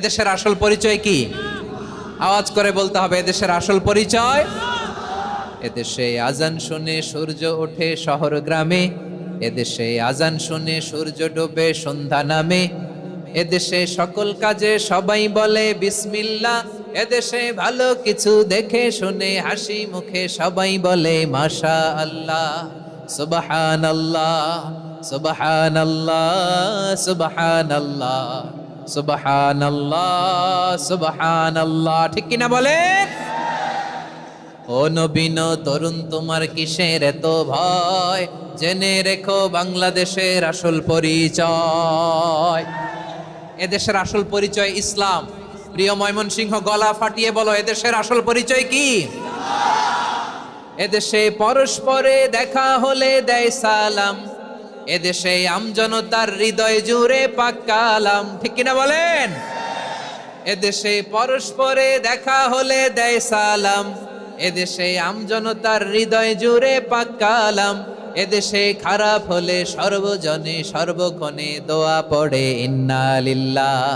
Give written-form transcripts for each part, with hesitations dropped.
দেশের আসল পরিচয় কি? আওয়াজ করে বলতে হবে, এদেশের আসল পরিচয়। এদেশে আজান শুনে সূর্য ওঠে শহর গ্রামে, এদেশে আজান শুনে সূর্য ডোবে সন্ধ্যা নামে, এদেশে সকল কাজে সবাই বলে বিসমিল্লাহ, এদেশে ভালো কিছু দেখে শুনে হাসি মুখে সবাই বলে মাশা আল্লাহ, সুবহানাল্লাহ সুবহানাল্লাহ সুবহানাল্লাহ সুবহানাল্লাহ সুবহানাল্লাহ। ঠিক কিনা বলেন? ও নবীন তরুণ, তোমার কিসের এত ভয়? জেনে রেখো বাংলাদেশের আসল পরিচয়। এদেশের আসল পরিচয় ইসলাম। প্রিয় ময়মনসিংহ, গলা ফাটিয়ে বলো, এদেশের আসল পরিচয় কি? এদেশে পরস্পরে দেখা হলে দেয় সালাম, এদেশে আমজনতার হৃদয় জুড়ে পাক কালাম। ঠিক কিনা বলেন? এদেশে পরস্পরে দেখা হলে দেয় সালাম, এদেশে আমজনতার হৃদয় জুড়ে পাক কালাম, এদেশে খারাপ হলে সর্বজনে সর্বক্ষণে দোয়া পড়ে ইন্না লিল্লাহ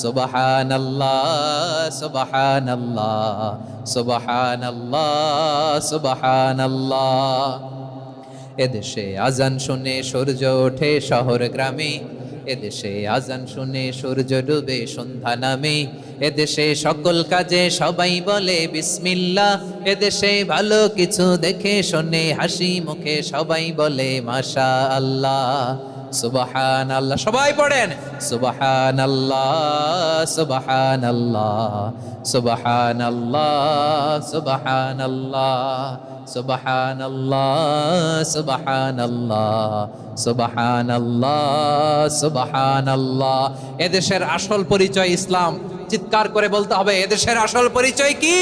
সুবহানাল্লাহ সুবহানাল্লাহ সুবহানাল্লাহ সুবহানাল্লাহ। এদেশে আজান শুনে সূর্য ওঠে শহর গ্রামে, এদেশে আজান শুনে সূর্য ডুবে সন্ধ্যা নামে, এদেশে সকল কাজে সবাই বলে বিসমিল্লাহ, এদেশে ভালো কিছু দেখে শুনে হাসি মুখে সবাই বলে মাশা আল্লাহ সুবহানাল্লাহ। সবাই পড়েন সুবহানাল্লাহ সুবহানাল্লাহ সুবহানাল্লাহ সুবহানাল্লাহ সুবহানাল্লাহ সুবহানাল্লাহ সুবহানাল্লাহ সুবহানাল্লাহ। এদেশের আসল পরিচয় ইসলাম। চিৎকার করে বলতে হবে, এদেশের আসল পরিচয় কি?